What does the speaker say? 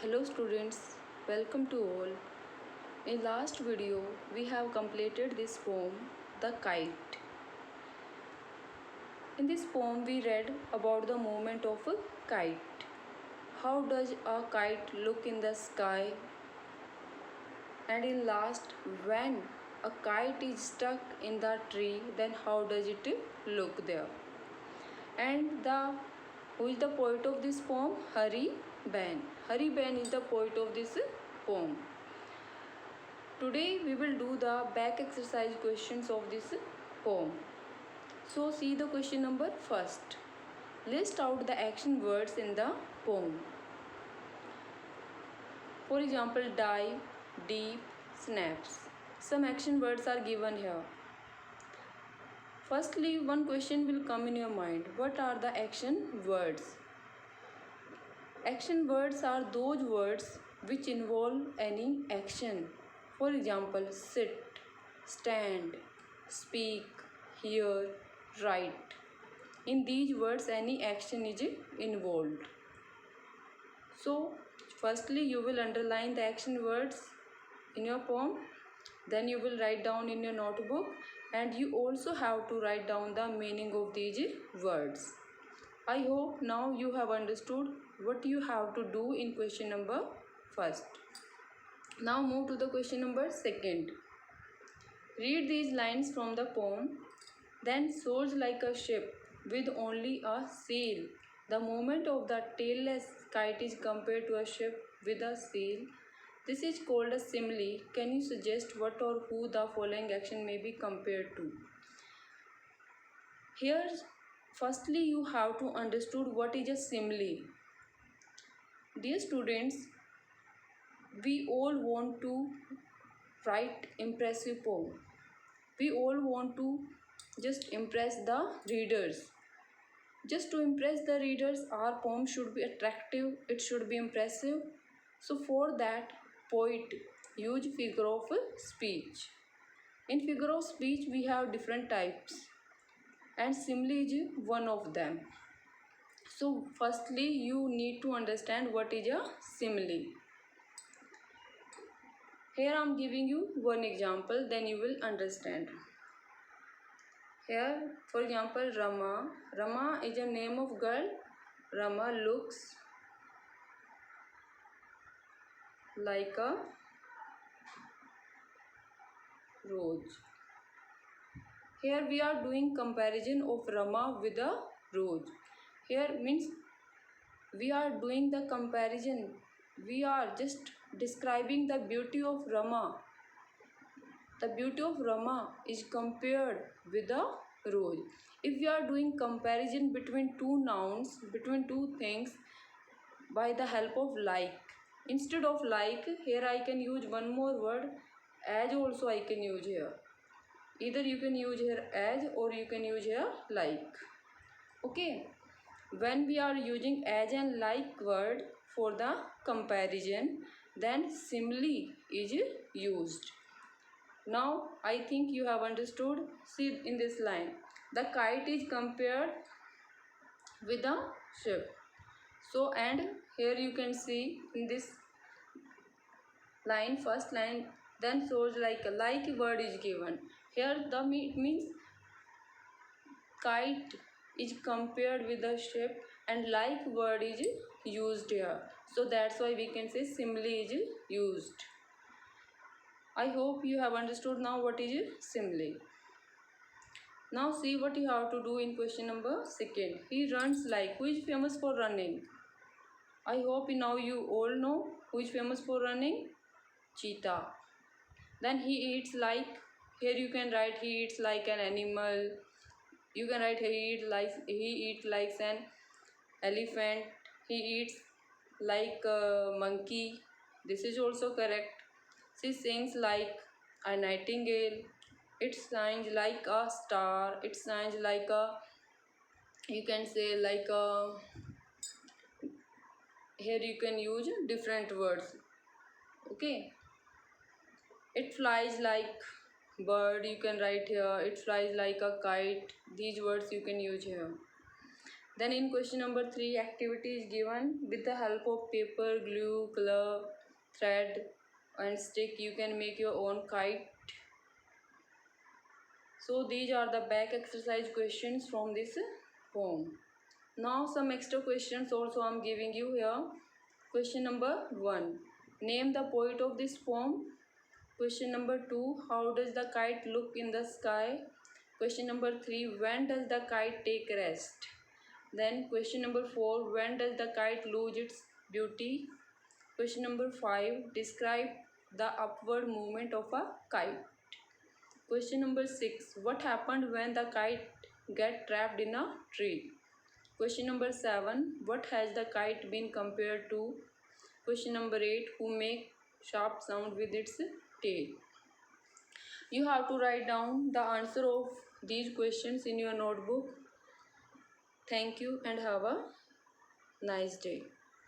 Hello students, welcome to all. In last video, we have completed this poem, The Kite. In this poem, we read about the movement of a kite. How does a kite look in the sky? And in last, when a kite is stuck in the tree, then how does it look there? And who is the poet of this poem? Hari Ben. Hari Ben is the poet of this poem. Today we will do the back exercise questions of this poem. So see the question number first. List out the action words in the poem. For example, dive, deep, snaps. Some action words are given here. Firstly, one question will come in your mind. What are the action words? Action words are those words which involve any action. For example, sit, stand, speak, hear, write. In these words, any action is involved. So, firstly, you will underline the action words in your poem. Then you will write down in your notebook, and you also have to write down the meaning of these words. I hope now you have understood what you have to do in question number first. Now move to the question number second. Read these lines from the poem. Then soars like a ship with only a sail. The movement of the tailless kite is compared to a ship with a sail. This is called a simile. Can you suggest what or who the following action may be compared to? Here, firstly, you have to understood what is a simile. Dear students, we all want to write impressive poem. We all want to just impress the readers. Just to impress the readers, our poem should be attractive, it should be impressive. So for that, poet use figure of speech. In figure of speech, we have different types, and simile is one of them. So firstly, you need to understand what is a simile. Here I am giving you one example, then you will understand. Here, for example, Rama. Rama is a name of girl. Rama looks like a rose. Here we are doing comparison of Rama with a rose. Here means we are doing the comparison. We are just describing the beauty of Rama. The beauty of Rama is compared with a rose. If we are doing comparison between two nouns, between two things, by the help of like, instead of like, here I can use one more word, as also I can use here. Either you can use here as or you can use here like. Okay, when we are using as and like word for the comparison, then simile is used. Now I think you have understood. See in this line, the kite is compared with a ship. So, and here you can see in this line, first line, then soars like word is given. Here the means kite is compared with a ship, and like word is used here. So that's why we can say simile is used. I hope you have understood now what is simile. Now see what you have to do in question number second. He runs like. Who is famous for running? I hope now you all know who is famous for running. Cheetah. Then he eats like. Here you can write he eats like an animal. You can write he eats like an elephant. He eats like a monkey. This is also correct. She sings like a nightingale. It shines like a star. It shines like a, you can say like a, here you can use different words. Okay, it flies like bird, you can write here. It flies like a kite. These words you can use here. Then in question number 3, activity is given. With the help of paper, glue, color, thread and stick, you can make your own kite. So these are the back exercise questions from this poem. Now some extra questions also I am giving you here. Question number 1. Name the poet of this poem. Question number 2. How does the kite look in the sky? Question number 3. When does the kite take rest? Then question number 4. When does the kite lose its beauty? Question number 5. Describe the upward movement of a kite. Question number 6. What happened when the kite get trapped in a tree? Question number 7. What has the kite been compared to? Question number 8. Who make sharp sound with its tail? You have to write down the answer of these questions in your notebook. Thank you and have a nice day.